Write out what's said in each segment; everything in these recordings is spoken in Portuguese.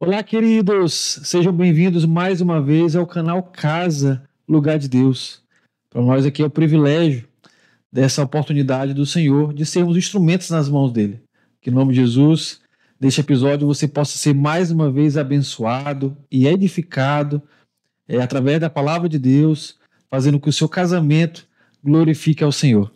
Olá, queridos! Sejam bem-vindos mais uma vez ao canal Casa, Lugar de Deus. Para nós aqui é o privilégio dessa oportunidade do Senhor de sermos instrumentos nas mãos dele. Que em nome de Jesus, neste episódio você possa ser mais uma vez abençoado e edificado através da palavra de Deus, fazendo com que o seu casamento glorifique ao Senhor.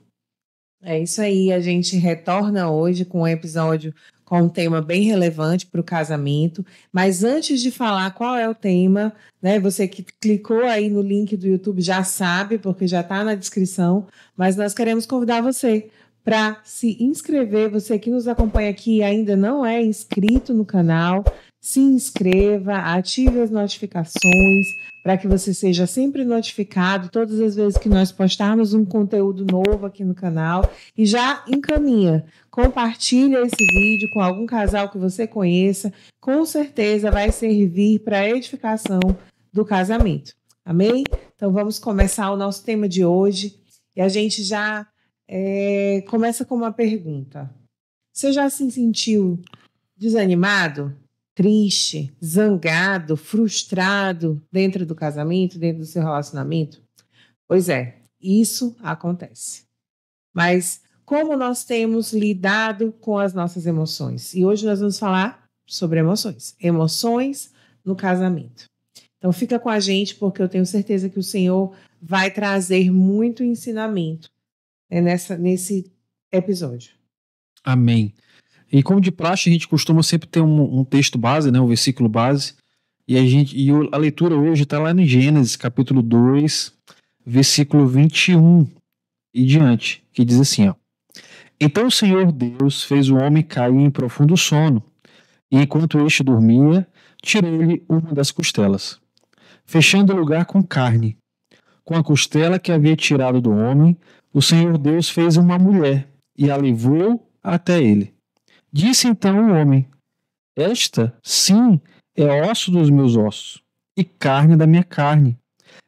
É isso aí, a gente retorna hoje com um episódio com um tema bem relevante para o casamento, mas antes de falar qual é o tema, né, você que clicou aí no link do YouTube já sabe, porque já está na descrição, mas nós queremos convidar você para se inscrever, você que nos acompanha aqui e ainda não é inscrito no canal, se inscreva, ative as notificações, para que você seja sempre notificado todas as vezes que nós postarmos um conteúdo novo aqui no canal e já encaminha, compartilha esse vídeo com algum casal que você conheça, com certeza vai servir para a edificação do casamento. Amém? Então vamos começar o nosso tema de hoje e a gente já começa com uma pergunta. Você já se sentiu desanimado? Triste, zangado, frustrado dentro do casamento, dentro do seu relacionamento? Pois é, isso acontece. Mas como nós temos lidado com as nossas emoções? E hoje nós vamos falar sobre emoções. Emoções no casamento. Então fica com a gente, porque eu tenho certeza que o Senhor vai trazer muito ensinamento nesse episódio. Amém. E como de praxe, a gente costuma sempre ter um texto base, né, um versículo base, e a leitura hoje está lá em Gênesis, capítulo 2, versículo 21 e diante, que diz assim, ó: Então o Senhor Deus fez o homem cair em profundo sono, e enquanto este dormia, tirou-lhe uma das costelas, fechando o lugar com carne. Com a costela que havia tirado do homem, o Senhor Deus fez uma mulher, e a levou até ele. Disse então o homem: Esta, sim, é osso dos meus ossos e carne da minha carne.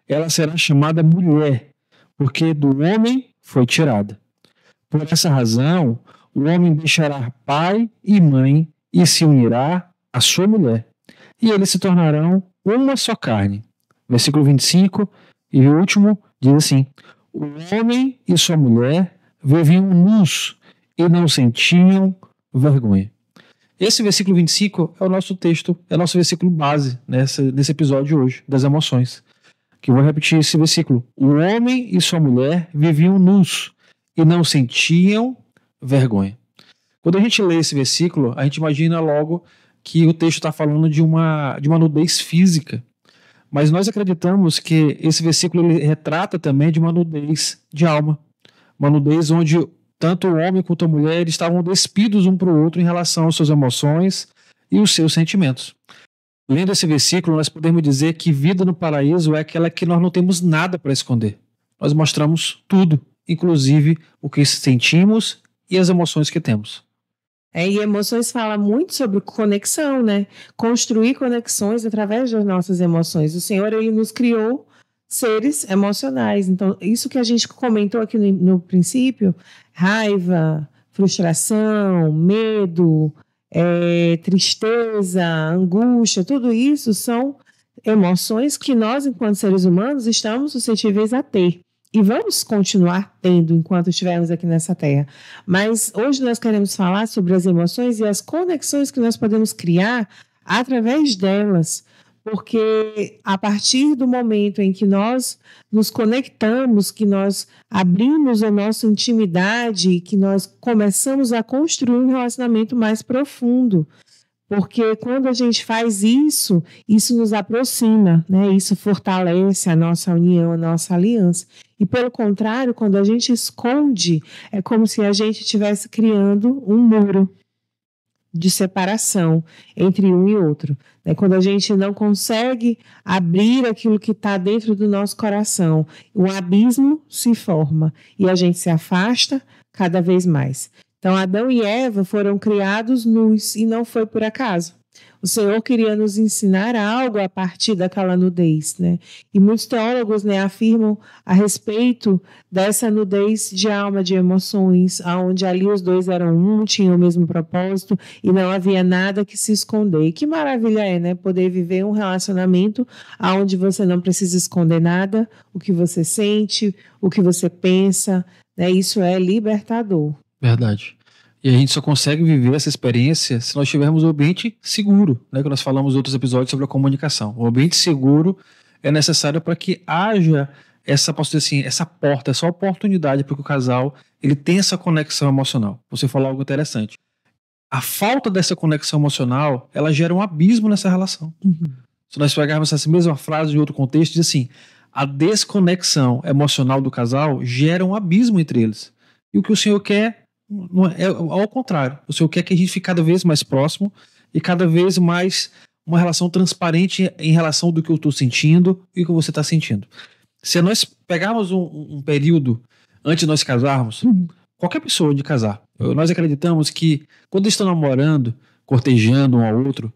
Ela será chamada mulher, porque do homem foi tirada. Por essa razão, o homem deixará pai e mãe e se unirá à sua mulher, e eles se tornarão uma só carne. Versículo 25 e o último diz assim: O homem e sua mulher viviam nus e não sentiam vergonha. Esse versículo 25 é o nosso texto, é o nosso versículo base nesse episódio de hoje, das emoções. Que eu vou repetir esse versículo. O homem e sua mulher viviam nus e não sentiam vergonha. Quando a gente lê esse versículo, a gente imagina logo que o texto está falando de uma nudez física. Mas nós acreditamos que esse versículo ele retrata também de uma nudez de alma. Uma nudez onde tanto o homem quanto a mulher estavam despidos um para o outro em relação às suas emoções e os seus sentimentos. Lendo esse versículo, nós podemos dizer que vida no paraíso é aquela que nós não temos nada para esconder. Nós mostramos tudo, inclusive o que sentimos e as emoções que temos. E emoções fala muito sobre conexão, né? Construir conexões através das nossas emoções. O Senhor, ele nos criou seres emocionais. Então, isso que a gente comentou aqui no princípio, raiva, frustração, medo, tristeza, angústia, tudo isso são emoções que nós, enquanto seres humanos, estamos suscetíveis a ter. E vamos continuar tendo enquanto estivermos aqui nessa terra. Mas hoje nós queremos falar sobre as emoções e as conexões que nós podemos criar através delas. Porque a partir do momento em que nós nos conectamos, que nós abrimos a nossa intimidade, que nós começamos a construir um relacionamento mais profundo. Porque quando a gente faz isso, isso nos aproxima, né? Isso fortalece a nossa união, a nossa aliança. E pelo contrário, quando a gente esconde, é como se a gente estivesse criando um muro de separação entre um e outro. Quando a gente não consegue abrir aquilo que está dentro do nosso coração, um abismo se forma e a gente se afasta cada vez mais. Então, Adão e Eva foram criados nus e não foi por acaso. O Senhor queria nos ensinar algo a partir daquela nudez, né? E muitos teólogos, né, afirmam a respeito dessa nudez de alma, de emoções, onde ali os dois eram um, tinham o mesmo propósito e não havia nada que se esconder. E que maravilha é, né? Poder viver um relacionamento onde você não precisa esconder nada, o que você sente, o que você pensa, né? Isso é libertador. Verdade. E a gente só consegue viver essa experiência se nós tivermos um ambiente seguro, né? Que nós falamos em outros episódios sobre a comunicação. O ambiente seguro é necessário para que haja essa, posso dizer assim, essa porta, essa oportunidade para que o casal ele tenha essa conexão emocional. Você falou algo interessante. A falta dessa conexão emocional, ela gera um abismo nessa relação. Se nós pegarmos essa mesma frase em outro contexto, diz assim, a desconexão emocional do casal gera um abismo entre eles. E o que o Senhor quer é ao contrário. O Senhor quer que a gente fique cada vez mais próximo e cada vez mais uma relação transparente em relação do que eu estou sentindo e o que você está sentindo. Se nós pegarmos um período antes de nós casarmos, qualquer pessoa de casar, nós acreditamos que quando estão namorando, cortejando um ao outro,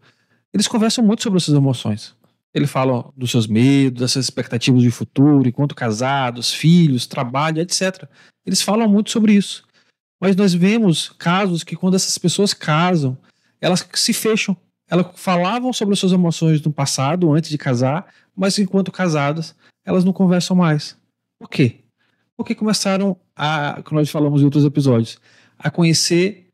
eles conversam muito sobre as suas emoções. Eles falam dos seus medos, das suas expectativas de futuro, enquanto casados, filhos, trabalho, etc. Eles falam muito sobre isso. Mas nós vemos casos que quando essas pessoas casam, elas se fecham. Elas falavam sobre as suas emoções no passado, antes de casar, mas enquanto casadas, elas não conversam mais. Por quê? Porque começaram a, como nós falamos em outros episódios, a conhecer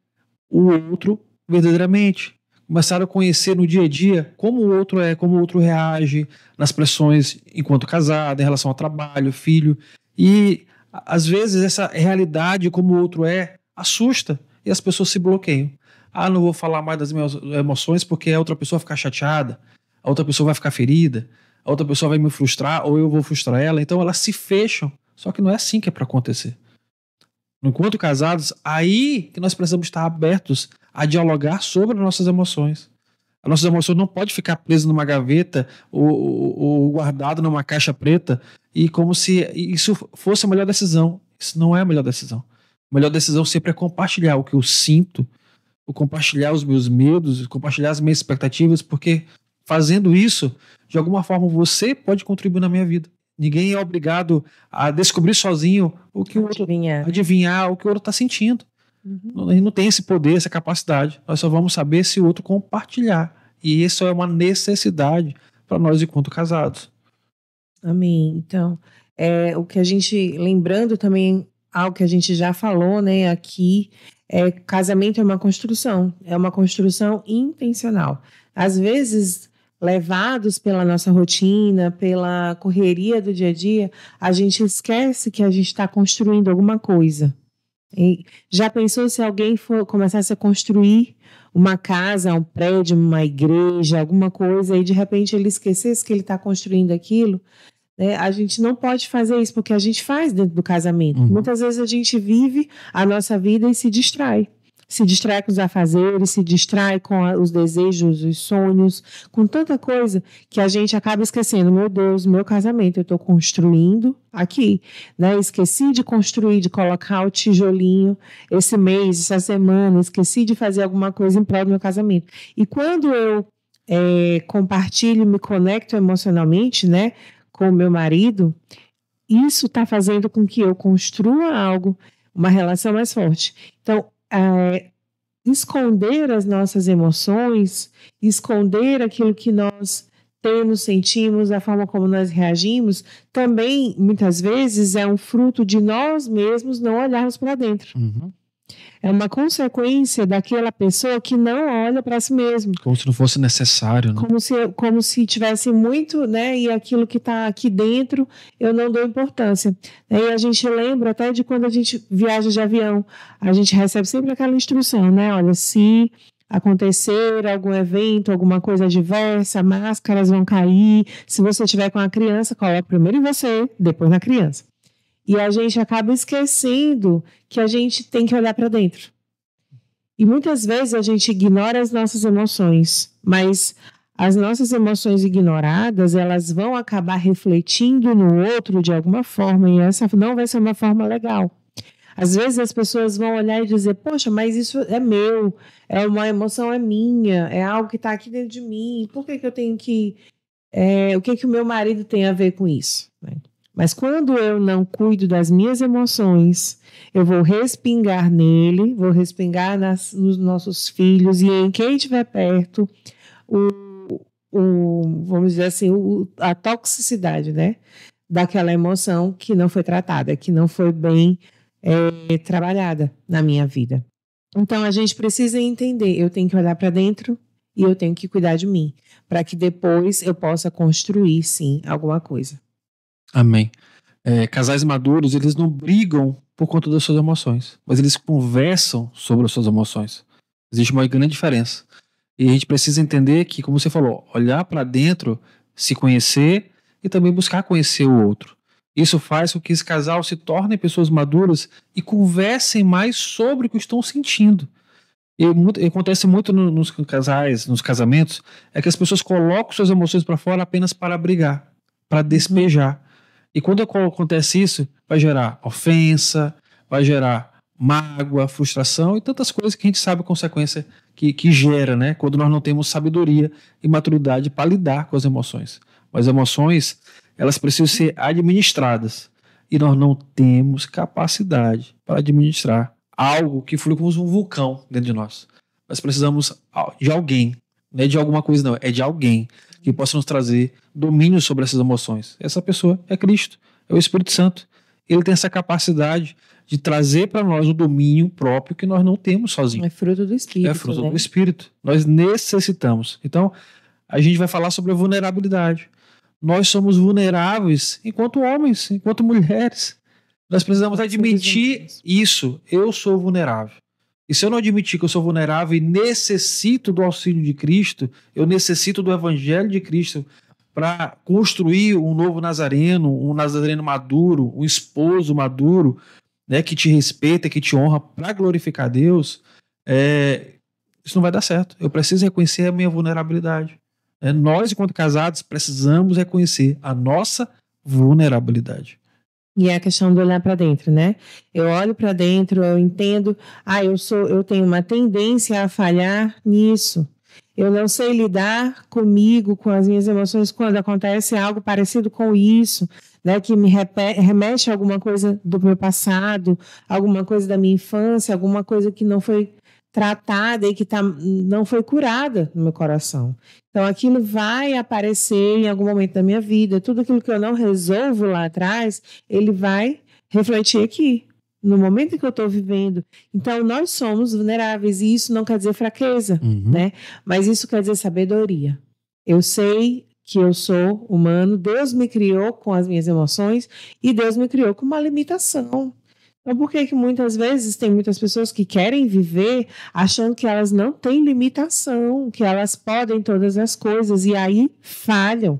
o outro verdadeiramente. Começaram a conhecer no dia a dia como o outro é, como o outro reage nas pressões enquanto casado, em relação ao trabalho, filho. E às vezes essa realidade como o outro assusta e as pessoas se bloqueiam. Não vou falar mais das minhas emoções porque a outra pessoa vai ficar chateada, a outra pessoa vai ficar ferida, a outra pessoa vai me frustrar ou eu vou frustrar ela. Então elas se fecham. Só que não é assim que é para acontecer. Enquanto casados, aí que nós precisamos estar abertos a dialogar sobre as nossas emoções. As nossas emoções não podem ficar presas numa gaveta ou guardado numa caixa preta e como se isso fosse a melhor decisão. Isso não é a melhor decisão. A melhor decisão sempre é compartilhar o que eu sinto, ou compartilhar os meus medos, compartilhar as minhas expectativas, porque fazendo isso, de alguma forma você pode contribuir na minha vida. Ninguém é obrigado a descobrir sozinho o que o outro adivinhar o que o outro está sentindo. A gente não tem esse poder, essa capacidade. Nós só vamos saber se o outro compartilhar. E isso é uma necessidade para nós enquanto casados. Amém. Então, o que a gente, lembrando também algo que a gente já falou, né, aqui, casamento é uma construção intencional. Às vezes, levados pela nossa rotina, pela correria do dia a dia, a gente esquece que a gente está construindo alguma coisa. E já pensou se alguém começasse a construir uma casa, um prédio, uma igreja, alguma coisa, e de repente ele esquecesse que ele está construindo aquilo? Né? A gente não pode fazer isso, porque a gente faz dentro do casamento. Muitas vezes a gente vive a nossa vida e se distrai. Se distrai com os afazeres, se distrai com os desejos, os sonhos, com tanta coisa que a gente acaba esquecendo. Meu Deus, meu casamento, eu estou construindo aqui, né? Esqueci de construir, de colocar o tijolinho esse mês, essa semana, esqueci de fazer alguma coisa em prol do meu casamento. E quando eu compartilho, me conecto emocionalmente, né, com o meu marido, isso está fazendo com que eu construa algo, uma relação mais forte. Então, esconder as nossas emoções, esconder aquilo que nós temos, sentimos, a forma como nós reagimos, também, muitas vezes, é um fruto de nós mesmos não olharmos para dentro. É uma consequência daquela pessoa que não olha para si mesmo. Como se não fosse necessário, né? Como se tivesse muito, né? E aquilo que está aqui dentro, eu não dou importância. E a gente lembra até de quando a gente viaja de avião, a gente recebe sempre aquela instrução, né? Olha, se acontecer algum evento, alguma coisa adversa, máscaras vão cair. Se você estiver com a criança, coloca primeiro em você, depois na criança. E a gente acaba esquecendo que a gente tem que olhar para dentro. E muitas vezes a gente ignora as nossas emoções, mas as nossas emoções ignoradas, elas vão acabar refletindo no outro de alguma forma, e essa não vai ser uma forma legal. Às vezes as pessoas vão olhar e dizer, poxa, mas isso é meu, é uma emoção é minha, é algo que está aqui dentro de mim, por que eu tenho que... o que o meu marido tem a ver com isso? Né? Mas quando eu não cuido das minhas emoções, eu vou respingar nele, vou respingar nos nossos filhos e em quem estiver perto, vamos dizer assim, a toxicidade, né? Daquela emoção que não foi tratada, que não foi bem trabalhada na minha vida. Então, a gente precisa entender, eu tenho que olhar para dentro e eu tenho que cuidar de mim, para que depois eu possa construir, sim, alguma coisa. Amém. Casais maduros, eles não brigam por conta das suas emoções, mas eles conversam sobre as suas emoções. Existe uma grande diferença. E a gente precisa entender que, como você falou, olhar para dentro, se conhecer e também buscar conhecer o outro. Isso faz com que esse casal se torne pessoas maduras e conversem mais sobre o que estão sentindo. E acontece muito nos casais, nos casamentos, é que as pessoas colocam suas emoções para fora apenas para brigar, para despejar. E quando acontece isso, vai gerar ofensa, vai gerar mágoa, frustração e tantas coisas que a gente sabe a consequência que gera, né? Quando nós não temos sabedoria e maturidade para lidar com as emoções. Mas as emoções, elas precisam ser administradas. E nós não temos capacidade para administrar algo que flui como um vulcão dentro de nós. Nós precisamos de alguém, não é de alguma coisa não, é de alguém que possa nos trazer domínio sobre essas emoções. Essa pessoa é Cristo, é o Espírito Santo. Ele tem essa capacidade de trazer para nós um domínio próprio que nós não temos sozinhos. É fruto do Espírito. É fruto do Espírito. Nós necessitamos. Então, a gente vai falar sobre a vulnerabilidade. Nós somos vulneráveis enquanto homens, enquanto mulheres. Nós precisamos admitir isso. Eu sou vulnerável. E se eu não admitir que eu sou vulnerável e necessito do auxílio de Cristo, eu necessito do Evangelho de Cristo para construir um novo Nazareno, um Nazareno maduro, um esposo maduro, né, que te respeita, que te honra para glorificar a Deus, isso não vai dar certo. Eu preciso reconhecer a minha vulnerabilidade. Nós, enquanto casados, precisamos reconhecer a nossa vulnerabilidade. E é a questão do olhar para dentro, né? Eu olho para dentro, eu entendo, eu tenho uma tendência a falhar nisso. Eu não sei lidar comigo, com as minhas emoções, quando acontece algo parecido com isso, né? Que me remete a alguma coisa do meu passado, alguma coisa da minha infância, alguma coisa que não foi tratada e que não foi curada no meu coração. Então, aquilo vai aparecer em algum momento da minha vida. Tudo aquilo que eu não resolvo lá atrás, ele vai refletir aqui, no momento em que eu estou vivendo. Então, nós somos vulneráveis e isso não quer dizer fraqueza, né? Mas isso quer dizer sabedoria. Eu sei que eu sou humano, Deus me criou com as minhas emoções e Deus me criou com uma limitação. Então, por que muitas vezes tem muitas pessoas que querem viver achando que elas não têm limitação, que elas podem todas as coisas e aí falham?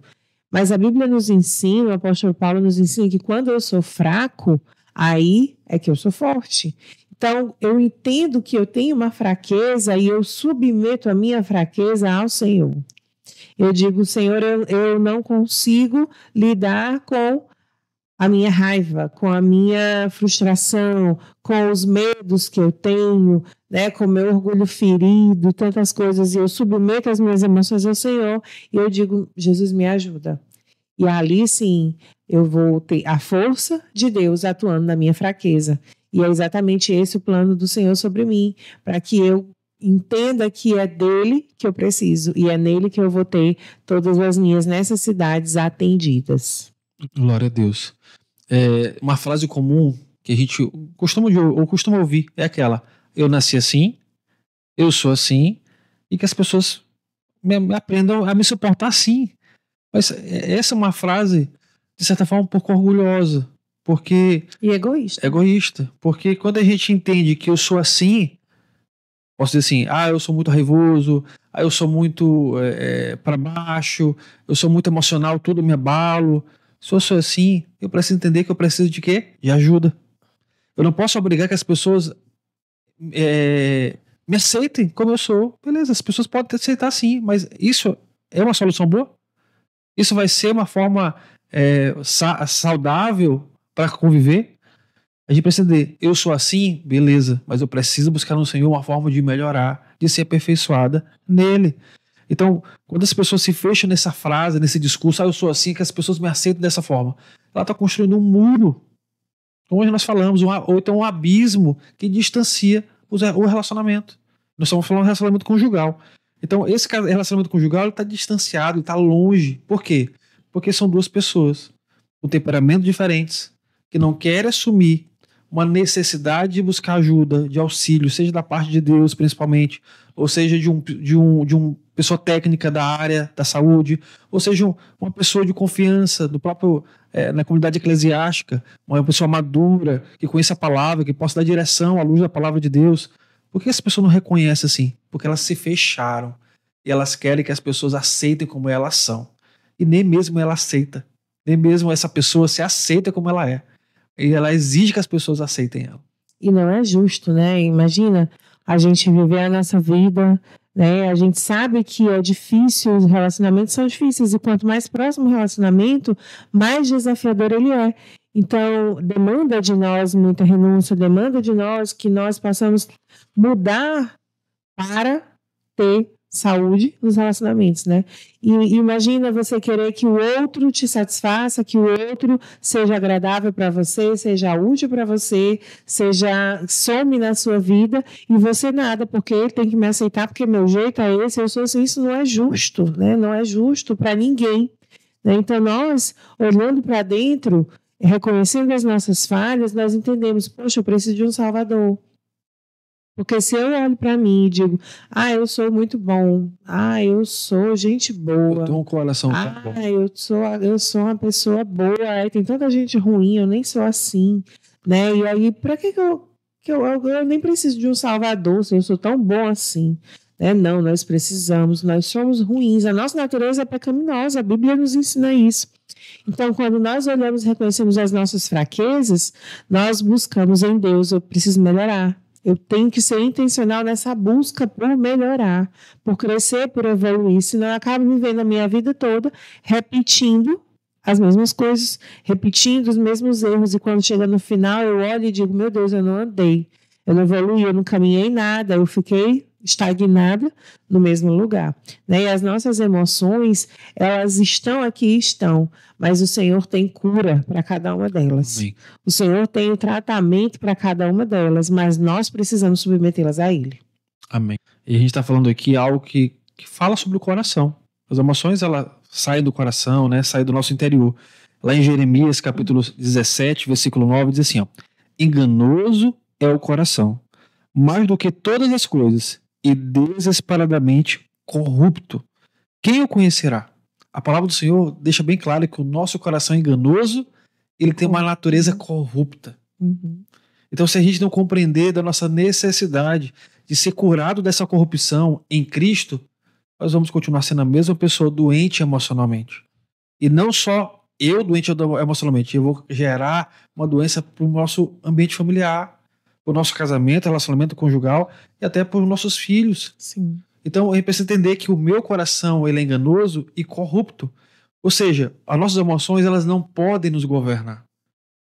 Mas a Bíblia nos ensina, o apóstolo Paulo nos ensina que quando eu sou fraco, aí é que eu sou forte. Então, eu entendo que eu tenho uma fraqueza e eu submeto a minha fraqueza ao Senhor. Eu digo, Senhor, eu não consigo lidar com a minha raiva, com a minha frustração, com os medos que eu tenho, né, com o meu orgulho ferido, tantas coisas, e eu submeto as minhas emoções ao Senhor, e eu digo, Jesus, me ajuda. E ali, sim, eu vou ter a força de Deus atuando na minha fraqueza. E é exatamente esse o plano do Senhor sobre mim, para que eu entenda que é dele que eu preciso, e é nele que eu vou ter todas as minhas necessidades atendidas. Glória a Deus. Uma frase comum que a gente costuma ouvir é aquela: eu nasci assim, eu sou assim, e que as pessoas me aprendam a me suportar assim. Mas essa é uma frase, de certa forma, um pouco orgulhosa, porque... E egoísta. Egoísta, porque quando a gente entende que eu sou assim, posso dizer assim, eu sou muito raivoso, eu sou muito para baixo, eu sou muito emocional, tudo me abalo. Se eu sou assim, eu preciso entender que eu preciso de quê? De ajuda. Eu não posso obrigar que as pessoas me aceitem como eu sou. Beleza, as pessoas podem aceitar sim, mas isso é uma solução boa? Isso vai ser uma forma saudável para conviver? A gente precisa entender, eu sou assim, beleza, mas eu preciso buscar no Senhor uma forma de melhorar, de ser aperfeiçoada nele. Então, quando as pessoas se fecham nessa frase, nesse discurso, eu sou assim, que as pessoas me aceitam dessa forma, ela está construindo um muro, como nós falamos, ou então um abismo que distancia o relacionamento. Nós estamos falando de relacionamento conjugal. Então, esse relacionamento conjugal está distanciado, está longe. Por quê? Porque são duas pessoas com temperamentos diferentes, que não querem assumir uma necessidade de buscar ajuda, de auxílio, seja da parte de Deus, principalmente, ou seja de uma pessoa técnica da área da saúde, ou seja uma pessoa de confiança do próprio na comunidade eclesiástica, uma pessoa madura, que conheça a palavra, que possa dar direção à luz da palavra de Deus. Por que as pessoas não reconhecem assim? Porque elas se fecharam e elas querem que as pessoas aceitem como elas são. E nem mesmo ela aceita. Nem mesmo essa pessoa se aceita como ela é. E ela exige que as pessoas aceitem ela. E não é justo, né? Imagina a gente viver a nossa vida, né? A gente sabe que é difícil, os relacionamentos são difíceis. E quanto mais próximo o relacionamento, mais desafiador ele é. Então, demanda de nós muita renúncia, demanda de nós que nós possamos mudar para ter saúde nos relacionamentos, né? E imagina você querer que o outro te satisfaça, que o outro seja agradável para você, seja útil para você, some na sua vida e você nada, porque ele tem que me aceitar, porque meu jeito é esse, eu sou assim. Isso não é justo, né? Não é justo para ninguém, né? Então, nós, olhando para dentro, reconhecendo as nossas falhas, nós entendemos, poxa, eu preciso de um Salvador. Porque se eu olho para mim e digo, eu sou muito bom, eu sou gente boa, Eu tenho um coração tão bom. eu sou uma pessoa boa, tem tanta gente ruim, eu nem sou assim, né? E aí, para que eu nem preciso de um Salvador se eu sou tão bom assim? Né? Não, nós precisamos, nós somos ruins, a nossa natureza é pecaminosa, a Bíblia nos ensina isso. Então, quando nós olhamos e reconhecemos as nossas fraquezas, nós buscamos em Deus, eu preciso melhorar. Eu tenho que ser intencional nessa busca por melhorar, por crescer, por evoluir, senão eu acabo vivendo a minha vida toda repetindo as mesmas coisas, repetindo os mesmos erros, e quando chega no final eu olho e digo, meu Deus, eu não andei, eu não evoluí, eu não caminhei nada, eu fiquei estagnada no mesmo lugar, né? E as nossas emoções, elas estão aqui, mas o Senhor tem cura para cada uma delas. Amém. O Senhor tem o tratamento para cada uma delas, mas nós precisamos submetê-las a Ele. Amém. E a gente está falando aqui algo que fala sobre o coração. As emoções, elas saem do coração, né? Saem do nosso interior. Lá em Jeremias, capítulo 17, versículo 9, diz assim, enganoso é o coração, mais do que todas as coisas, e desesperadamente corrupto. Quem o conhecerá? A palavra do Senhor deixa bem claro que o nosso coração é enganoso, ele tem uma natureza corrupta. Uhum. Então, se a gente não compreender da nossa necessidade de ser curado dessa corrupção em Cristo, nós vamos continuar sendo a mesma pessoa doente emocionalmente. E não só eu doente emocionalmente, eu vou gerar uma doença para o nosso ambiente familiar, para o nosso casamento, relacionamento conjugal e até para os nossos filhos. Sim. Então, a gente precisa entender que o meu coração ele é enganoso e corrupto. Ou seja, as nossas emoções elas não podem nos governar.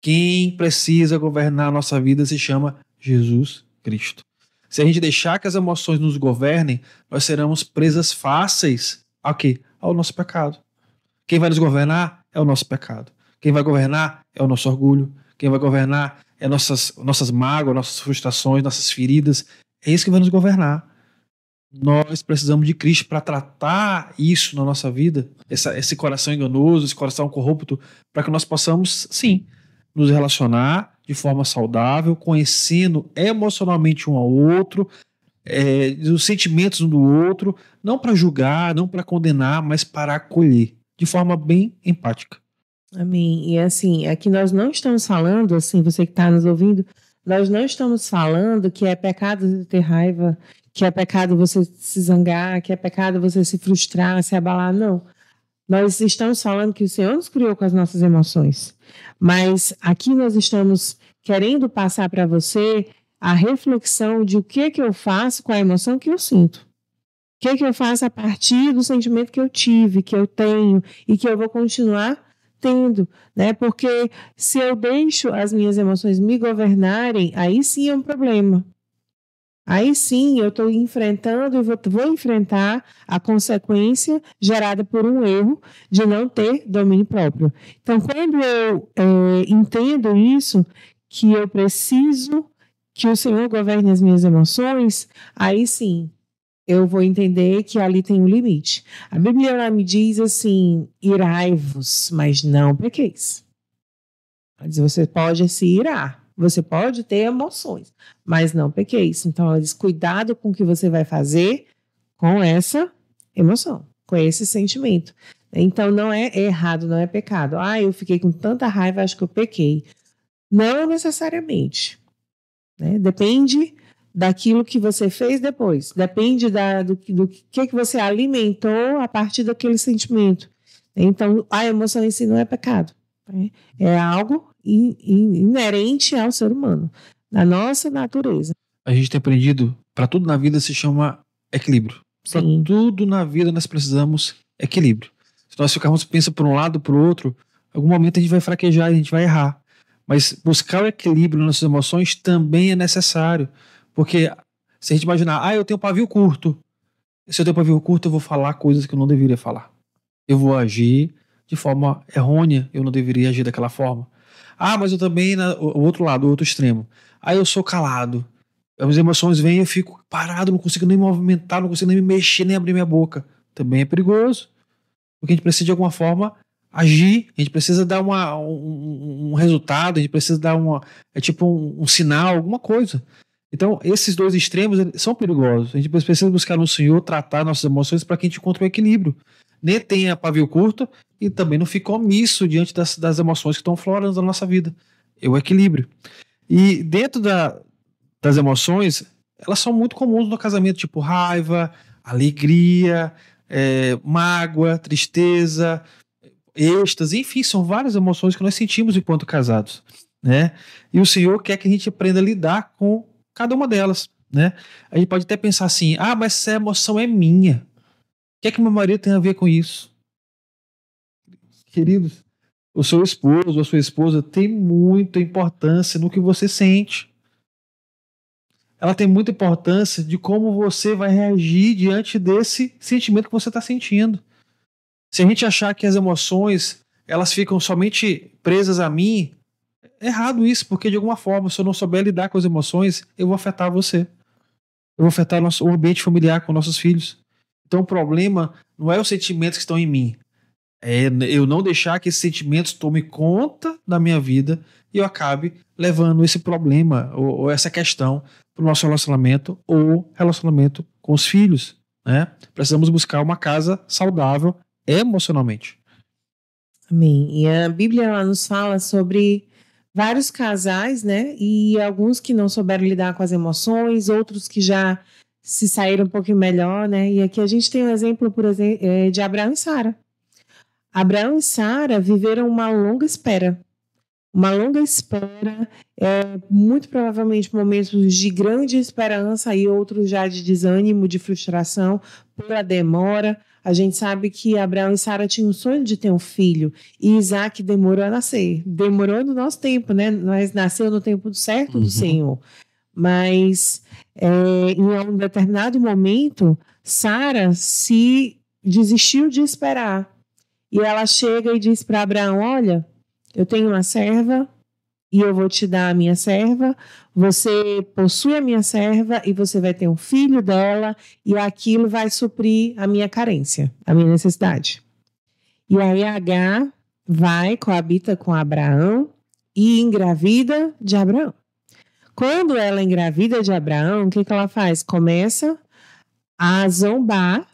Quem precisa governar a nossa vida se chama Jesus Cristo. Se a gente deixar que as emoções nos governem, nós seremos presas fáceis ao quê? Ao nosso pecado. Quem vai nos governar é o nosso pecado. Quem vai governar é o nosso orgulho. Quem vai governar é nossas mágoas, nossas frustrações, nossas feridas. É isso que vai nos governar. Nós precisamos de Cristo para tratar isso na nossa vida, esse coração enganoso, esse coração corrupto, para que nós possamos, sim, nos relacionar de forma saudável, conhecendo emocionalmente um ao outro, os sentimentos um do outro, não para julgar, não para condenar, mas para acolher, de forma bem empática. Amém. E assim, aqui nós não estamos falando, assim, você que está nos ouvindo, nós não estamos falando que é pecado ter raiva, que é pecado você se zangar, que é pecado você se frustrar, se abalar, não. Nós estamos falando que o Senhor nos criou com as nossas emoções, mas aqui nós estamos querendo passar para você a reflexão de o que eu faço com a emoção que eu sinto. O que eu faço a partir do sentimento que eu tive, que eu tenho e que eu vou continuar entendo, né? Porque se eu deixo as minhas emoções me governarem, aí sim é um problema. Aí sim eu estou enfrentando e vou enfrentar a consequência gerada por um erro de não ter domínio próprio. Então, quando eu entendo isso, que eu preciso que o Senhor governe as minhas emoções, aí sim eu vou entender que ali tem um limite. A Bíblia lá me diz assim: irai-vos, mas não pequeis. Ela diz, você pode se irar, você pode ter emoções, mas não pequeis. Então ela diz, cuidado com o que você vai fazer com essa emoção, com esse sentimento. Então não é errado, não é pecado. Ah, eu fiquei com tanta raiva, acho que eu pequei. Não necessariamente, né? Depende daquilo que você fez depois. Depende do que você alimentou a partir daquele sentimento. Então, a emoção em si não é pecado. Né? É algo inerente ao ser humano, da nossa natureza. A gente tem aprendido, para tudo na vida se chama equilíbrio. Para tudo na vida nós precisamos equilíbrio. Se nós ficarmos pensando por um lado, por outro, em algum momento a gente vai fraquejar, a gente vai errar. Mas buscar o equilíbrio nas nossas emoções também é necessário. Porque se a gente imaginar, eu tenho pavio curto. Se eu tenho pavio curto, eu vou falar coisas que eu não deveria falar. Eu vou agir de forma errônea, eu não deveria agir daquela forma. Mas eu também, o outro lado, o outro extremo. Eu sou calado. As emoções vêm e eu fico parado, não consigo nem movimentar, não consigo nem me mexer, nem abrir minha boca. Também é perigoso. Porque a gente precisa de alguma forma agir, a gente precisa dar um resultado, a gente precisa dar um sinal, alguma coisa. Então, esses dois extremos são perigosos. A gente precisa buscar no Senhor tratar nossas emoções para que a gente encontre um equilíbrio. Nem tenha pavio curto e também não fique omisso diante das emoções que estão florando na nossa vida. É o equilíbrio. E dentro das emoções, elas são muito comuns no casamento, tipo raiva, alegria, mágoa, tristeza, êxtase, enfim, são várias emoções que nós sentimos enquanto casados, né? E o Senhor quer que a gente aprenda a lidar com cada uma delas, né? A gente pode até pensar assim, mas essa emoção é minha. O que é que meu marido tem a ver com isso? Queridos, o seu esposo ou a sua esposa tem muita importância no que você sente. Ela tem muita importância de como você vai reagir diante desse sentimento que você está sentindo. Se a gente achar que as emoções elas ficam somente presas a mim, é errado isso, porque de alguma forma, se eu não souber lidar com as emoções, eu vou afetar você. Eu vou afetar o ambiente familiar com nossos filhos. Então o problema não é os sentimentos que estão em mim, é eu não deixar que esses sentimentos tomem conta da minha vida e eu acabe levando esse problema ou essa questão para o nosso relacionamento ou relacionamento com os filhos, né? Precisamos buscar uma casa saudável emocionalmente. Amém. E a Bíblia ela nos fala sobre vários casais, né? E alguns que não souberam lidar com as emoções, outros que já se saíram um pouquinho melhor, né? E aqui a gente tem um exemplo, por exemplo, de Abraão e Sara. Abraão e Sara viveram uma longa espera. Uma longa espera, muito provavelmente momentos de grande esperança e outros já de desânimo, de frustração pela demora. A gente sabe que Abraão e Sara tinham um sonho de ter um filho e Isaac demorou a nascer. Demorou no nosso tempo, né? Mas nasceu no tempo certo do Senhor. Mas em um determinado momento, Sara se desistiu de esperar. E ela chega e diz para Abraão, olha, eu tenho uma serva e eu vou te dar a minha serva, você possui a minha serva e você vai ter um filho dela e aquilo vai suprir a minha carência, a minha necessidade. E aí Agar coabita com Abraão e engravida de Abraão. Quando ela engravida de Abraão, o que ela faz? Começa a zombar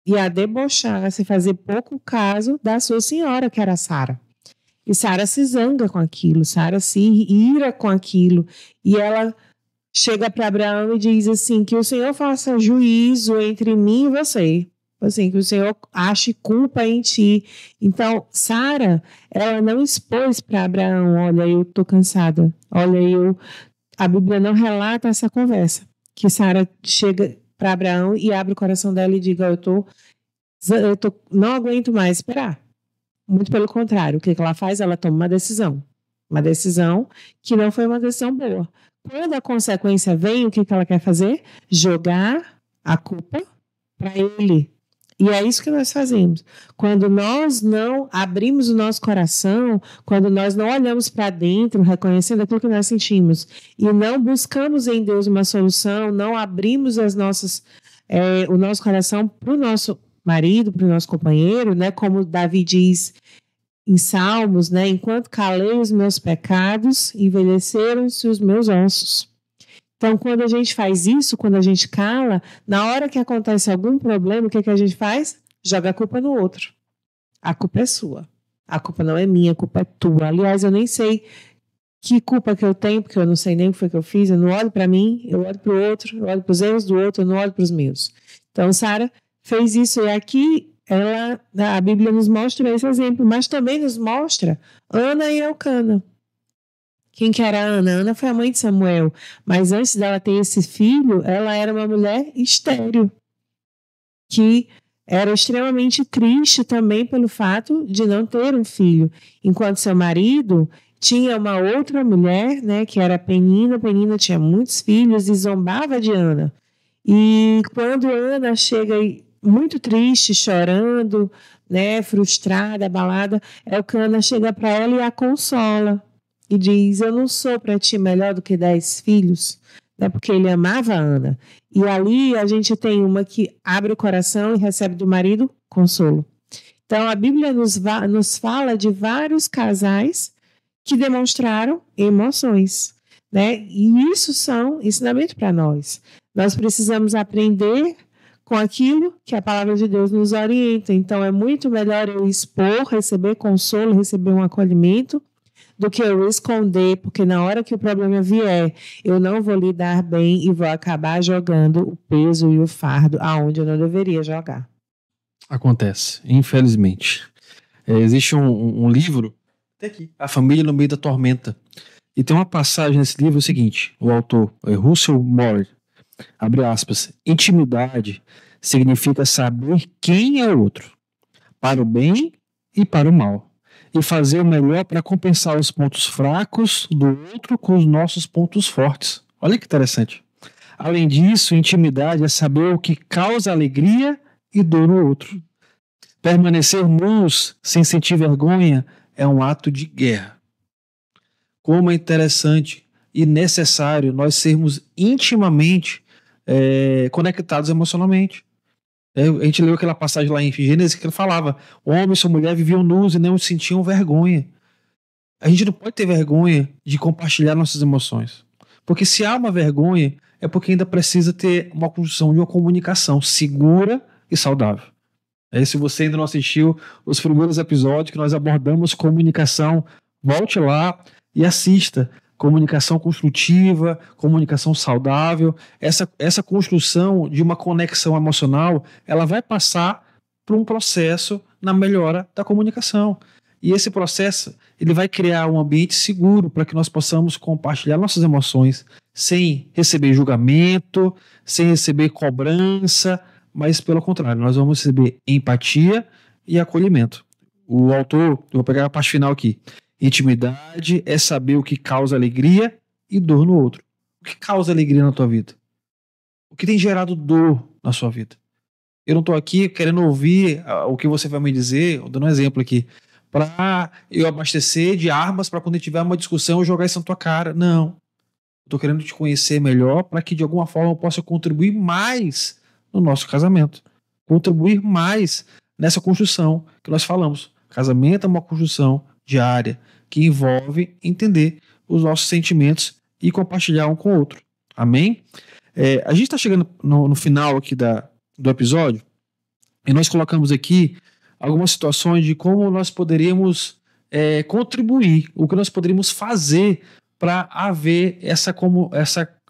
e a debochar, a se fazer pouco caso da sua senhora, que era Sara. E Sara se zanga com aquilo, Sara se ira com aquilo. E ela chega para Abraão e diz assim, que o Senhor faça juízo entre mim e você. Assim, que o Senhor ache culpa em ti. Então, Sara, ela não expôs para Abraão, olha, eu estou cansada. Olha, a Bíblia não relata essa conversa. Que Sara chega para Abraão e abre o coração dela e diga, eu não aguento mais esperar. Muito pelo contrário, o que ela faz? Ela toma uma decisão. Uma decisão que não foi uma decisão boa. Quando a consequência vem, o que ela quer fazer? Jogar a culpa para ele. E é isso que nós fazemos. Quando nós não abrimos o nosso coração, quando nós não olhamos para dentro, reconhecendo aquilo que nós sentimos, e não buscamos em Deus uma solução, não abrimos o nosso coração para o nosso marido, para o nosso companheiro, né? Como Davi diz em Salmos, né? Enquanto calei os meus pecados, envelheceram-se os meus ossos. Então, quando a gente faz isso, quando a gente cala, na hora que acontece algum problema, o que a gente faz? Joga a culpa no outro. A culpa é sua. A culpa não é minha, a culpa é tua. Aliás, eu nem sei que culpa que eu tenho, porque eu não sei nem o que foi que eu fiz. Eu não olho para mim, eu olho para o outro, eu olho para os erros do outro, eu não olho para os meus. Então, Sara fez isso e aqui a Bíblia nos mostra esse exemplo, mas também nos mostra Ana e Elcana. Quem que era a Ana? Ana foi a mãe de Samuel, mas antes dela ter esse filho, ela era uma mulher estéril, que era extremamente triste também pelo fato de não ter um filho, enquanto seu marido tinha uma outra mulher, né, que era Penina. Penina tinha muitos filhos e zombava de Ana. E quando Ana chega muito triste, chorando, né, frustrada, abalada, Elcana chega para ela e a consola. E diz, eu não sou para ti melhor do que 10 filhos, né? Porque ele amava a Ana. E ali a gente tem uma que abre o coração e recebe do marido consolo. Então a Bíblia nos fala de vários casais que demonstraram emoções, né? E isso são ensinamento para nós. Nós precisamos aprender com aquilo que a palavra de Deus nos orienta. Então é muito melhor eu expor, receber consolo, receber um acolhimento, do que eu esconder, porque na hora que o problema vier, eu não vou lidar bem e vou acabar jogando o peso e o fardo aonde eu não deveria jogar. Acontece, infelizmente. Existe um livro, até aqui, A Família no Meio da Tormenta. E tem uma passagem nesse livro, o seguinte, o autor, Russell Moore, abre aspas, intimidade significa saber quem é o outro, para o bem e para o mal. E fazer o melhor para compensar os pontos fracos do outro com os nossos pontos fortes. Olha que interessante. Além disso, intimidade é saber o que causa alegria e dor no outro. Permanecer nus sem sentir vergonha é um ato de guerra. Como é interessante e necessário nós sermos intimamente conectados emocionalmente. A gente leu aquela passagem lá em Gênesis que ele falava: homem e sua mulher viviam nus e não sentiam vergonha. A gente não pode ter vergonha de compartilhar nossas emoções. Porque se há uma vergonha, é porque ainda precisa ter uma construção de uma comunicação segura e saudável. Se você ainda não assistiu os primeiros episódios que nós abordamos comunicação, volte lá e assista. Comunicação construtiva, comunicação saudável, essa construção de uma conexão emocional, ela vai passar por um processo na melhora da comunicação. E esse processo, ele vai criar um ambiente seguro para que nós possamos compartilhar nossas emoções sem receber julgamento, sem receber cobrança, mas pelo contrário, nós vamos receber empatia e acolhimento. O autor, eu vou pegar a parte final aqui. Intimidade é saber o que causa alegria e dor no outro. O que causa alegria na tua vida? O que tem gerado dor na sua vida? Eu não estou aqui querendo ouvir o que você vai me dizer, dando um exemplo aqui, para eu abastecer de armas para quando tiver uma discussão eu jogar isso na tua cara. Não. Estou querendo te conhecer melhor para que de alguma forma eu possa contribuir mais no nosso casamento. Contribuir mais nessa construção que nós falamos. Casamento é uma construção diária, que envolve entender os nossos sentimentos e compartilhar um com o outro. Amém? A gente está chegando no final aqui do episódio e nós colocamos aqui algumas situações de como nós poderíamos contribuir, o que nós poderíamos fazer para haver essa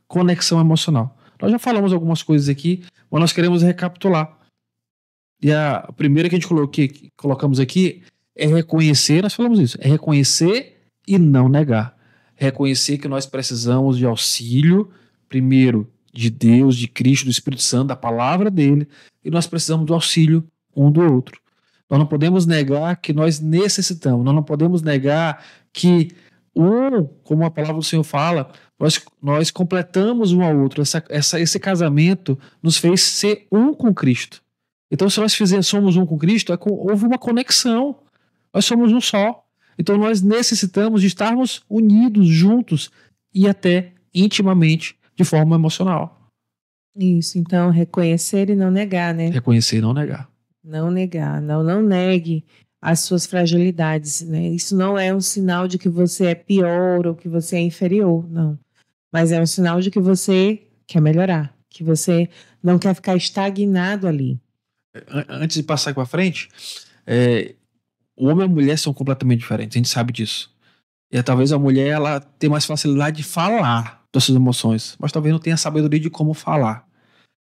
conexão emocional. Nós já falamos algumas coisas aqui, mas nós queremos recapitular. E a primeira que a gente colocamos aqui é reconhecer, nós falamos isso, é reconhecer e não negar. Reconhecer que nós precisamos de auxílio, primeiro, de Deus, de Cristo, do Espírito Santo, da palavra dele, e nós precisamos do auxílio um do outro. Nós não podemos negar que nós necessitamos. Nós não podemos negar que como a palavra do Senhor fala, nós completamos um ao outro. Esse casamento nos fez ser um com Cristo. Então, se nós somos um com Cristo, houve uma conexão. Nós somos um só. Então, nós necessitamos de estarmos unidos, juntos e até intimamente, de forma emocional. Isso, então, reconhecer e não negar, né? Reconhecer e não negar. Não negar, não negue as suas fragilidades, né? Isso não é um sinal de que você é pior ou que você é inferior, não. Mas é um sinal de que você quer melhorar, que você não quer ficar estagnado ali. Antes de passar para frente, o homem e a mulher são completamente diferentes, a gente sabe disso. E talvez a mulher ela tenha mais facilidade de falar das suas emoções, mas talvez não tenha sabedoria de como falar.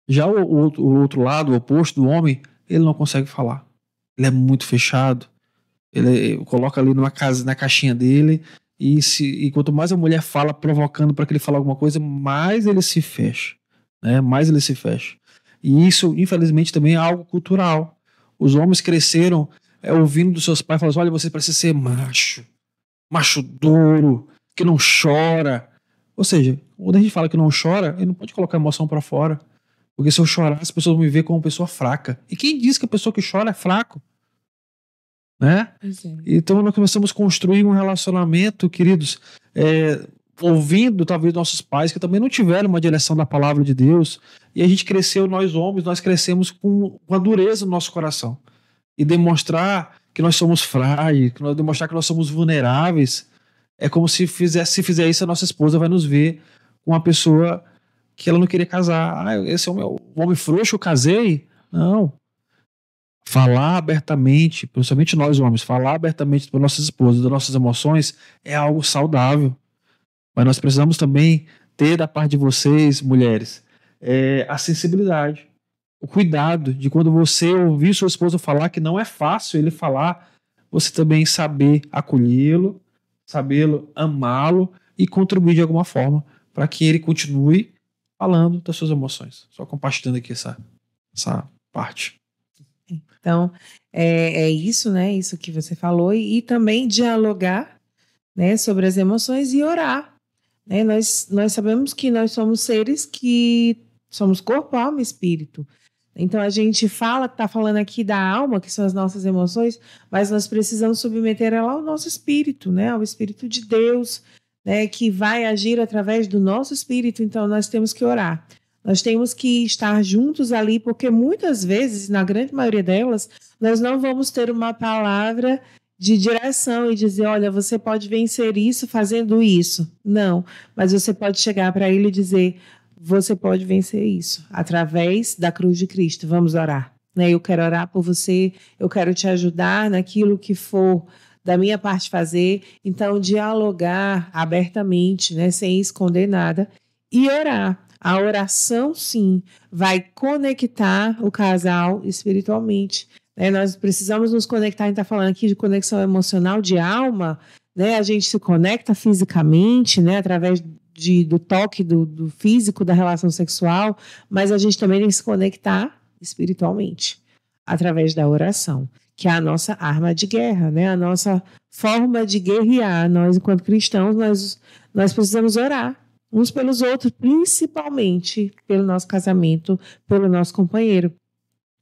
Já o outro lado, o oposto do homem, ele não consegue falar. Ele é muito fechado. Ele coloca ali na caixinha dele e quanto mais a mulher fala, provocando para que ele fale alguma coisa, mais ele se fecha, né? Mais ele se fecha. E isso, infelizmente, também é algo cultural. Os homens cresceram ouvindo dos seus pais, falando: olha, você precisa ser macho duro, que não chora. Ou seja, quando a gente fala que não chora, ele não pode colocar emoção para fora. Porque se eu chorar, as pessoas vão me ver como uma pessoa fraca. E quem diz que a pessoa que chora é fraco? Né? Então nós começamos a construir um relacionamento, queridos, ouvindo talvez nossos pais que também não tiveram uma direção da palavra de Deus, e a gente cresceu, nós homens, nós crescemos com a dureza no nosso coração, e demonstrar que nós somos frágeis, demonstrar que nós somos vulneráveis, é como se fizer isso, a nossa esposa vai nos ver com uma pessoa que ela não queria casar. Esse é o homem frouxo, eu casei? Não. Falar abertamente, principalmente nós homens, falar abertamente para nossas esposas das nossas emoções é algo saudável. Mas nós precisamos também ter da parte de vocês, mulheres, a sensibilidade, o cuidado de quando você ouvir sua esposa falar que não é fácil ele falar, você também saber acolhê-lo, sabê-lo, amá-lo e contribuir de alguma forma para que ele continue falando das suas emoções. Só compartilhando aqui essa parte. Então, é isso, né? Isso que você falou, e também dialogar, né, sobre as emoções e orar. Né? Nós sabemos que nós somos seres que somos corpo, alma e espírito. Então, a gente está falando aqui da alma, que são as nossas emoções, mas nós precisamos submeter ela ao nosso espírito, né? Ao Espírito de Deus, né? Que vai agir através do nosso espírito. Então, nós temos que orar. Nós temos que estar juntos ali, porque muitas vezes, na grande maioria delas, nós não vamos ter uma palavra de direção e dizer: olha, você pode vencer isso fazendo isso. Não, mas você pode chegar para ele e dizer: você pode vencer isso através da cruz de Cristo. Vamos orar. Né? Eu quero orar por você, eu quero te ajudar naquilo que for da minha parte fazer. Então, dialogar abertamente, né, sem esconder nada, e orar. A oração, sim, vai conectar o casal espiritualmente. Né? Nós precisamos nos conectar, a gente está falando aqui de conexão emocional, de alma, né? A gente se conecta fisicamente, né? Através do toque, do físico, da relação sexual, mas a gente também tem que se conectar espiritualmente, através da oração, que é a nossa arma de guerra, né? A nossa forma de guerrear. Nós, enquanto cristãos, nós precisamos orar uns pelos outros, principalmente pelo nosso casamento, pelo nosso companheiro.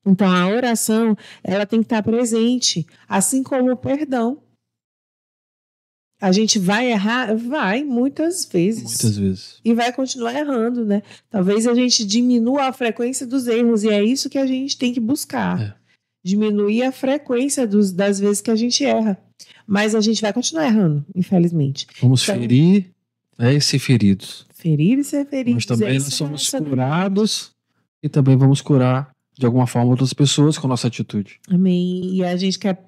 Então, a oração, ela tem que estar presente, assim como o perdão. A gente vai errar? Vai, muitas vezes. Muitas vezes. E vai continuar errando, né? Talvez a gente diminua a frequência dos erros, e é isso que a gente tem que buscar. Diminuir a frequência das vezes que a gente erra. Mas a gente vai continuar errando, infelizmente. Vamos ferir e ser feridos. Ferir e ser feridos. Mas também nós somos curados e também vamos curar, de alguma forma, outras pessoas com a nossa atitude. Amém. E a gente quer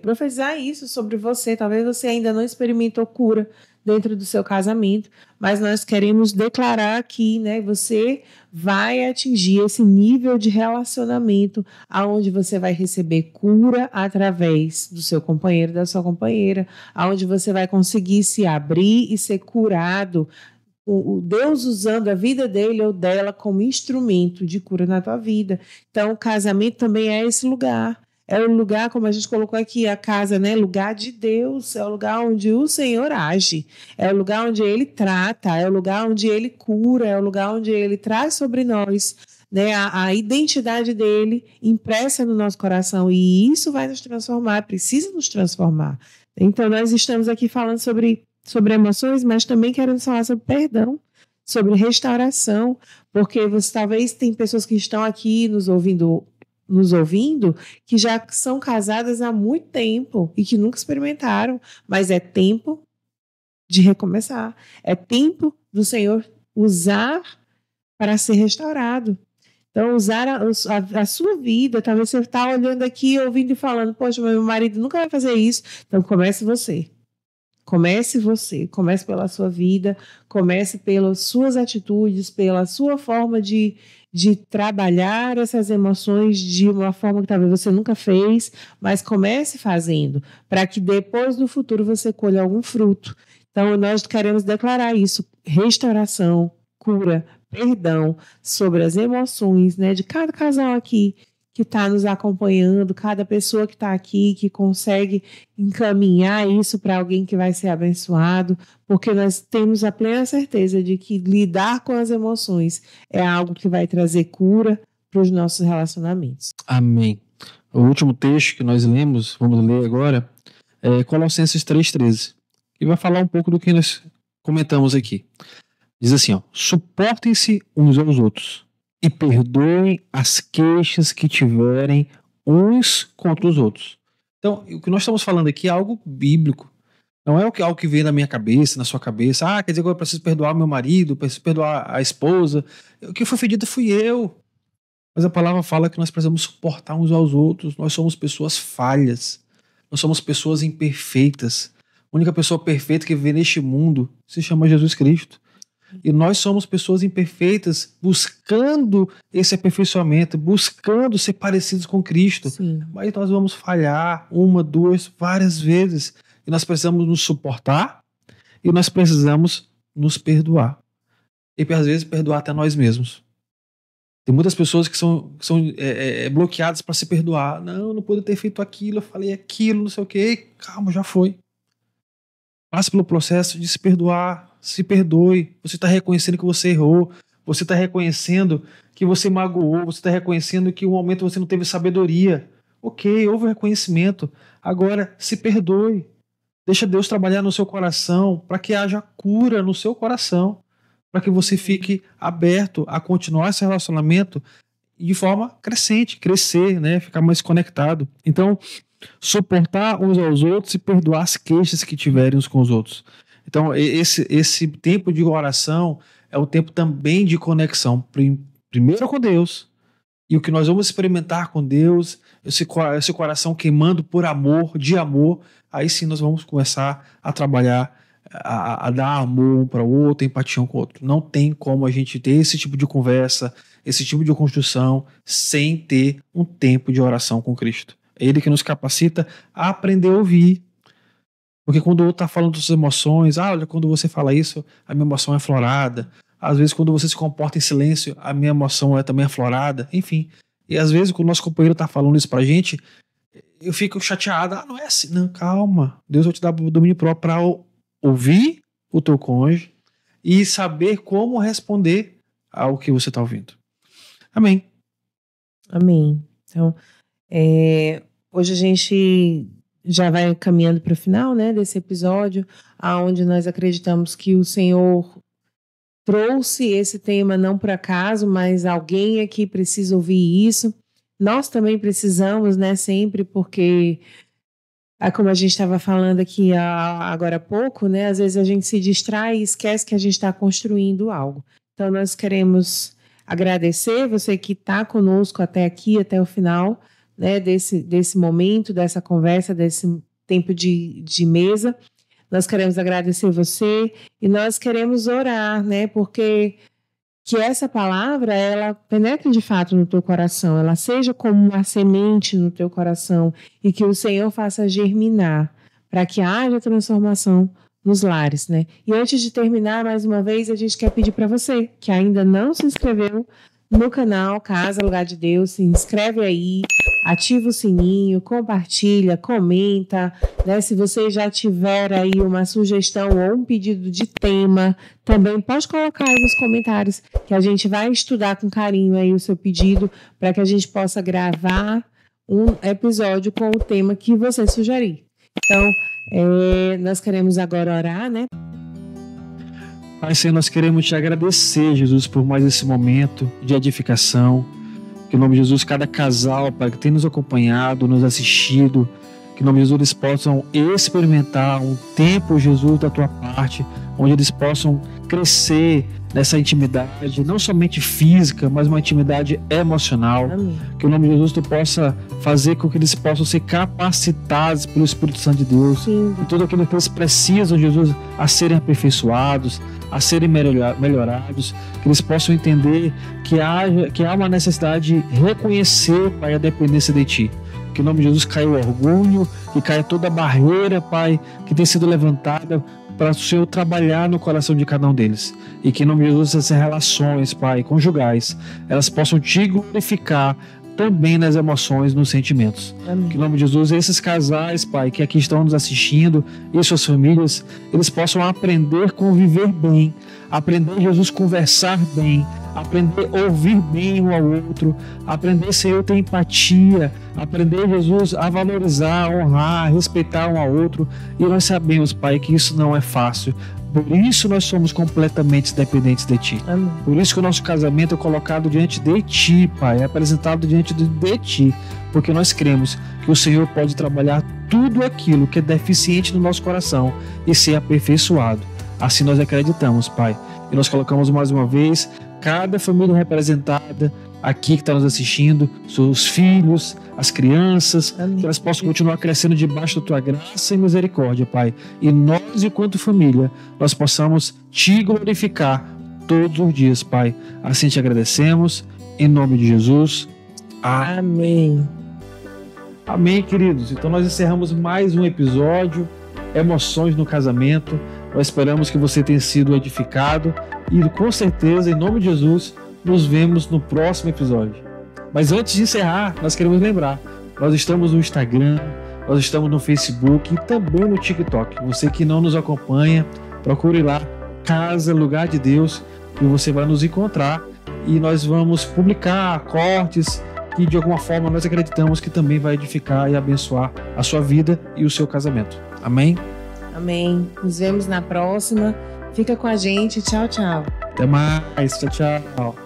profetizar isso sobre você. Talvez você ainda não experimentou cura dentro do seu casamento, mas nós queremos declarar aqui, né? Você vai atingir esse nível de relacionamento aonde você vai receber cura através do seu companheiro, da sua companheira, aonde você vai conseguir se abrir e ser curado. O Deus usando a vida dele ou dela como instrumento de cura na tua vida. Então, o casamento também é esse lugar. É o lugar, como a gente colocou aqui, a casa, né? Lugar de Deus, é o lugar onde o Senhor age, é o lugar onde Ele trata, é o lugar onde Ele cura, é o lugar onde Ele traz sobre nós, né, a identidade dele impressa no nosso coração, e isso vai nos transformar, precisa nos transformar. Então, nós estamos aqui falando sobre emoções, mas também queremos falar sobre perdão, sobre restauração, porque talvez tem pessoas que estão aqui nos ouvindo, que já são casadas há muito tempo e que nunca experimentaram, mas é tempo de recomeçar, é tempo do Senhor usar para ser restaurado. Então, usar a sua vida. Talvez você está olhando aqui, ouvindo e falando, poxa, meu marido nunca vai fazer isso. Então, comece você. Comece você. Comece pela sua vida, comece pelas suas atitudes, pela sua forma de trabalhar essas emoções de uma forma que talvez você nunca fez, mas comece fazendo, para que depois no futuro você colha algum fruto. Então, nós queremos declarar isso, restauração, cura, perdão sobre as emoções, né, de cada casal aqui que está nos acompanhando, cada pessoa que está aqui, que consegue encaminhar isso para alguém que vai ser abençoado, porque nós temos a plena certeza de que lidar com as emoções é algo que vai trazer cura para os nossos relacionamentos. Amém. O último texto que nós lemos, vamos ler agora, é Colossenses 3,13, que vai falar um pouco do que nós comentamos aqui. Diz assim, ó, suportem-se uns aos outros e perdoem as queixas que tiverem uns contra os outros. Então, o que nós estamos falando aqui é algo bíblico. Não é algo que vem na minha cabeça, na sua cabeça. Quer dizer que eu preciso perdoar meu marido, preciso perdoar a esposa. O que foi ferido fui eu. Mas a palavra fala que nós precisamos suportar uns aos outros. Nós somos pessoas falhas. Nós somos pessoas imperfeitas. A única pessoa perfeita que vive neste mundo se chama Jesus Cristo. E nós somos pessoas imperfeitas buscando esse aperfeiçoamento, buscando ser parecidos com Cristo. Sim. Mas nós vamos falhar uma, duas, várias vezes. E nós precisamos nos suportar e nós precisamos nos perdoar. E às vezes perdoar até nós mesmos. Tem muitas pessoas que são bloqueadas para se perdoar. Não pude ter feito aquilo, eu falei aquilo, não sei o quê. Calma, já foi. Passe pelo processo de se perdoar. Se perdoe, você está reconhecendo que você errou, você está reconhecendo que você magoou, você está reconhecendo que um momento você não teve sabedoria. Ok, houve reconhecimento. Agora, se perdoe. Deixa Deus trabalhar no seu coração para que haja cura no seu coração, para que você fique aberto a continuar esse relacionamento de forma crescente, crescer, né? Ficar mais conectado. Então, suportar uns aos outros e perdoar as queixas que tiverem uns com os outros. Então, esse tempo de oração é um tempo também de conexão, primeiro com Deus, e o que nós vamos experimentar com Deus, esse coração queimando por amor, de amor, aí sim nós vamos começar a trabalhar, a dar amor um para o outro, empatia um com o outro. Não tem como a gente ter esse tipo de conversa, esse tipo de construção, sem ter um tempo de oração com Cristo. É Ele que nos capacita a aprender a ouvir. Porque quando o outro está falando das suas emoções, olha, quando você fala isso, a minha emoção é aflorada. Às vezes, quando você se comporta em silêncio, a minha emoção é também aflorada. Enfim. E às vezes, quando o nosso companheiro está falando isso pra gente, eu fico chateado. Não é assim. Não, calma. Deus vai te dar domínio próprio para ouvir o teu cônjuge e saber como responder ao que você está ouvindo. Amém. Amém. Então, hoje a gente já vai caminhando para o final, né, desse episódio, onde nós acreditamos que o Senhor trouxe esse tema não por acaso, mas alguém aqui precisa ouvir isso. Nós também precisamos, né, sempre, porque, como a gente estava falando aqui agora há pouco, né, às vezes a gente se distrai e esquece que a gente está construindo algo. Então, nós queremos agradecer você que está conosco até aqui, até o final, né, desse momento, dessa conversa, desse tempo de mesa. Nós queremos agradecer você e nós queremos orar, né, porque que essa palavra, ela penetre de fato no teu coração, ela seja como uma semente no teu coração e que o Senhor faça germinar para que haja transformação nos lares, né? E antes de terminar, mais uma vez, a gente quer pedir para você que ainda não se inscreveu no canal Casa Lugar de Deus, se inscreve aí, ativa o sininho, compartilha, comenta, né? Se você já tiver aí uma sugestão ou um pedido de tema, também pode colocar aí nos comentários, que a gente vai estudar com carinho aí o seu pedido, para que a gente possa gravar um episódio com o tema que você sugerir. Então, nós queremos agora orar, né? Pai, Senhor, nós queremos te agradecer, Jesus, por mais esse momento de edificação. Que, em nome de Jesus, cada casal, Pai, que tem nos acompanhado, nos assistido, que, em nome de Jesus, eles possam experimentar um tempo, Jesus, da tua parte, onde eles possam crescer nessa intimidade, não somente física, mas uma intimidade emocional. Amém. Que, em nome de Jesus, tu possa fazer com que eles possam ser capacitados pelo Espírito Santo de Deus. Sim. E tudo aquilo que eles precisam, Jesus, a serem aperfeiçoados, a serem melhorados, que eles possam entender que há uma necessidade de reconhecer, Pai, a dependência de Ti. Que, em nome de Jesus, caia o orgulho, que caia toda a barreira, Pai, que tem sido levantada para o Senhor trabalhar no coração de cada um deles. E que, em nome de Jesus, essas relações, Pai, conjugais, elas possam Te glorificar também nas emoções, nos sentimentos. Amém. Que, em nome de Jesus, esses casais, Pai, que aqui estão nos assistindo, e suas famílias, eles possam aprender a conviver bem, aprender, Jesus, conversar bem, aprender a ouvir bem um ao outro, aprender, Senhor, a ter empatia, aprender, Jesus, a valorizar, a honrar, a respeitar um ao outro. E nós sabemos, Pai, que isso não é fácil. Por isso nós somos completamente dependentes de Ti. Amém. Por isso que o nosso casamento é colocado diante de Ti, Pai, é apresentado diante de Ti, porque nós cremos que o Senhor pode trabalhar tudo aquilo que é deficiente no nosso coração e ser aperfeiçoado. Assim nós acreditamos, Pai. E nós colocamos mais uma vez cada família representada aqui que está nos assistindo, seus filhos, as crianças, Amém. que elas possam continuar crescendo debaixo da Tua graça e misericórdia, Pai. E nós, enquanto família, nós possamos Te glorificar todos os dias, Pai. Assim te agradecemos, em nome de Jesus. Amém. Amém, queridos. Então nós encerramos mais um episódio, Emoções no Casamento. Nós esperamos que você tenha sido edificado e, com certeza, em nome de Jesus, nos vemos no próximo episódio. Mas antes de encerrar, nós queremos lembrar, nós estamos no Instagram, nós estamos no Facebook e também no TikTok. Você que não nos acompanha, procure lá, Casa Lugar de Deus, e você vai nos encontrar e nós vamos publicar cortes que, de alguma forma, nós acreditamos que também vai edificar e abençoar a sua vida e o seu casamento. Amém? Amém. Nos vemos na próxima. Fica com a gente. Tchau, tchau. Até mais. Tchau, tchau.